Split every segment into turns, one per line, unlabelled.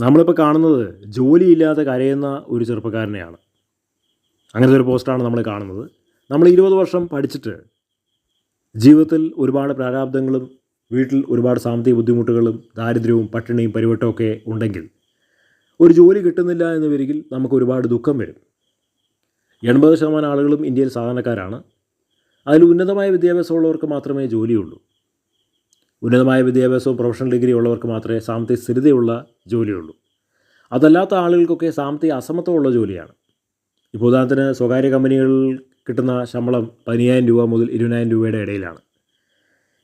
നമ്മളിപ്പോൾ കാണുന്നത് ജോലിയില്ലാതെ കരയുന്ന ഒരു ചെറുപ്പക്കാരനെയാണ്. അങ്ങനത്തെ ഒരു പോസ്റ്റാണ് നമ്മൾ കാണുന്നത്. നമ്മൾ 20 വർഷം പഠിച്ചിട്ട് ജീവിതത്തിൽ ഒരുപാട് പ്രാരാബ്ദങ്ങളും വീട്ടിൽ ഒരുപാട് സാമ്പത്തിക ബുദ്ധിമുട്ടുകളും ദാരിദ്ര്യവും പട്ടിണിയും പരിവട്ടമൊക്കെ ഉണ്ടെങ്കിൽ ഒരു ജോലി കിട്ടുന്നില്ല എന്ന പേരിൽ നമുക്ക് ഒരുപാട് ദുഃഖം വരും. 80% ആളുകളും ഇന്ത്യയിൽ സാധാരണക്കാരാണ്. അതിൽ ഉന്നതമായ വിദ്യാഭ്യാസമുള്ളവർക്ക് മാത്രമേ ജോലിയുള്ളൂ. ഉന്നതമായ വിദ്യാഭ്യാസവും പ്രൊഫഷണൽ ഡിഗ്രി ഉള്ളവർക്ക് മാത്രമേ സാമ്പത്തിക സ്ഥിരതയുള്ള ജോലിയുള്ളൂ. അതല്ലാത്ത ആളുകൾക്കൊക്കെ സാമ്പത്തിക അസമത്വമുള്ള ജോലിയാണ്. ഇപ്പോൾ ഉദാഹരണത്തിന് സ്വകാര്യ കമ്പനികളിൽ കിട്ടുന്ന ശമ്പളം 15,000 രൂപ മുതൽ 20,000 രൂപയുടെ ഇടയിലാണ്.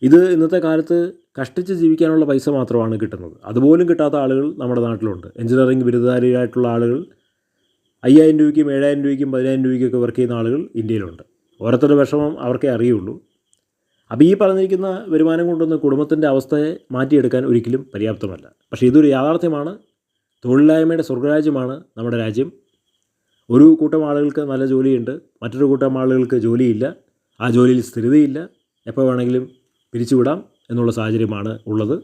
ഇത് ഇന്നത്തെ കാലത്ത് കഷ്ടിച്ച് ജീവിക്കാനുള്ള പൈസ മാത്രമാണ് കിട്ടുന്നത്. അതുപോലും കിട്ടാത്ത ആളുകൾ നമ്മുടെ നാട്ടിലുണ്ട്. എഞ്ചിനീയറിംഗ് ബിരുദധാരിയായിട്ടുള്ള ആളുകൾ 5,000 രൂപയ്ക്കും 7,000 രൂപയ്ക്കും 10,000 രൂപയ്ക്കൊക്കെ വർക്ക് ചെയ്യുന്ന ആളുകൾ ഇന്ത്യയിലുണ്ട്. ഓരോരുത്തരുടെ വിഷമം അവർക്കേ അറിയുള്ളൂ. അപ്പോൾ ഈ പറഞ്ഞിരിക്കുന്ന വരുമാനം കൊണ്ടൊന്നും കുടുംബത്തിൻ്റെ അവസ്ഥയെ മാറ്റിയെടുക്കാൻ ഒരിക്കലും പര്യാപ്തമല്ല. പക്ഷേ ഇതൊരു യാഥാർത്ഥ്യമാണ്. തൊഴിലില്ലായ്മയുടെ സ്വർഗരാജ്യമാണ് നമ്മുടെ രാജ്യം. ഒരു കൂട്ടം ആളുകൾക്ക് നല്ല ജോലിയുണ്ട്, മറ്റൊരു കൂട്ടം ആളുകൾക്ക് ജോലിയില്ല, ആ ജോലിയിൽ സ്ഥിരതയില്ല, എപ്പോൾ വേണമെങ്കിലും പിരിച്ചുവിടാം എന്നുള്ള സാഹചര്യമാണ് ഉള്ളത്.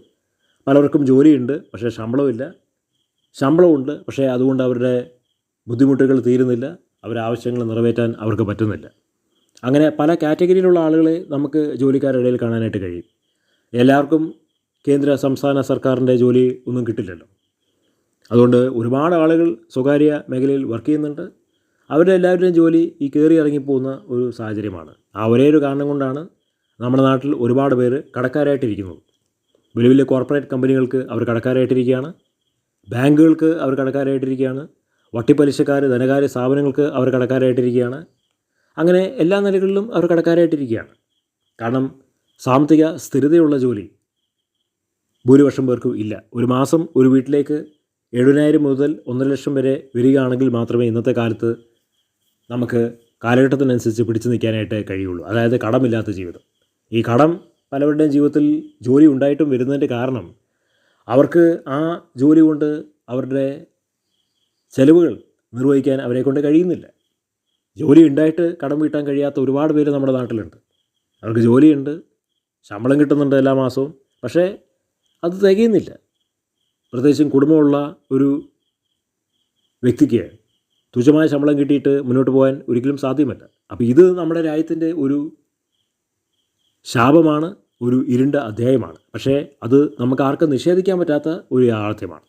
പലർക്കും ജോലിയുണ്ട്, പക്ഷേ ശമ്പളമില്ല. ശമ്പളമുണ്ട്, പക്ഷേ അതുകൊണ്ട് അവരുടെ ബുദ്ധിമുട്ടുകൾ തീരുന്നില്ല, അവരുടെ ആവശ്യങ്ങൾ നിറവേറ്റാൻ അവർക്ക് പറ്റുന്നില്ല. അങ്ങനെ പല കാറ്റഗറിയിലുള്ള ആളുകളെ നമുക്ക് ജോലിക്കാരുടെ ഇടയിൽ കാണാനായിട്ട് കഴിയും. എല്ലാവർക്കും കേന്ദ്ര സംസ്ഥാന സർക്കാരിൻ്റെ ജോലി ഒന്നും കിട്ടില്ലല്ലോ. അതുകൊണ്ട് ഒരുപാട് ആളുകൾ സ്വകാര്യ മേഖലയിൽ വർക്ക് ചെയ്യുന്നുണ്ട്. അവരുടെ എല്ലാവരുടെയും ജോലി ഈ കയറി ഇറങ്ങിപ്പോകുന്ന ഒരു സാഹചര്യമാണ്. ആ ഒരേ ഒരു കാരണം കൊണ്ടാണ് നമ്മുടെ നാട്ടിൽ ഒരുപാട് പേര് കടക്കാരായിട്ടിരിക്കുന്നത്. വലിയ വലിയ കോർപ്പറേറ്റ് കമ്പനികൾക്ക് അവർ കടക്കാരായിട്ടിരിക്കുകയാണ്, ബാങ്കുകൾക്ക് അവർ കടക്കാരായിട്ടിരിക്കുകയാണ്, വട്ടിപ്പലിശക്കാർ ധനകാര്യ സ്ഥാപനങ്ങൾക്ക് അവർ കടക്കാരായിട്ടിരിക്കുകയാണ്. അങ്ങനെ എല്ലാ നിലകളിലും അവർ കടക്കാരായിട്ടിരിക്കുകയാണ്. കാരണം സാമ്പത്തിക സ്ഥിരതയുള്ള ജോലി ഭൂരിപക്ഷം പേർക്കും ഇല്ല. ഒരു മാസം ഒരു വീട്ടിലേക്ക് 70,000 മുതൽ 1,00,000 വരെ വരികയാണെങ്കിൽ മാത്രമേ ഇന്നത്തെ കാലത്ത് നമുക്ക് കാലഘട്ടത്തിനനുസരിച്ച് പിടിച്ചു നിൽക്കാനായിട്ട് കഴിയുള്ളൂ. അതായത് കടമില്ലാത്ത ജീവിതം. ഈ കടം പലവരുടെയും ജീവിതത്തിൽ ജോലി ഉണ്ടായിട്ടും വരുന്നതിൻ്റെ കാരണം അവർക്ക് ആ ജോലി കൊണ്ട് അവരുടെ ചെലവുകൾ നിർവഹിക്കാൻ അവരെ കൊണ്ട് കഴിയുന്നില്ല. ജോലി ഉണ്ടായിട്ട് കടം വീട്ടാൻ കഴിയാത്ത ഒരുപാട് പേര് നമ്മുടെ നാട്ടിലുണ്ട്. അവർക്ക് ജോലിയുണ്ട്, ശമ്പളം കിട്ടുന്നുണ്ട് എല്ലാ മാസവും, പക്ഷേ അത് തികയുന്നില്ല. പ്രത്യേകിച്ചും കുടുംബമുള്ള ഒരു വ്യക്തിക്ക് തുച്ഛമായ ശമ്പളം കിട്ടിയിട്ട് മുന്നോട്ട് പോകാൻ ഒരിക്കലും സാധ്യമല്ല. അപ്പോൾ ഇത് നമ്മുടെ രാജ്യത്തിൻ്റെ ഒരു ശാപമാണ്, ഒരു ഇരുണ്ട അധ്യായമാണ്. പക്ഷേ അത് നമുക്ക് ആർക്കും നിഷേധിക്കാൻ പറ്റാത്ത ഒരു യാഥാർത്ഥ്യമാണ്.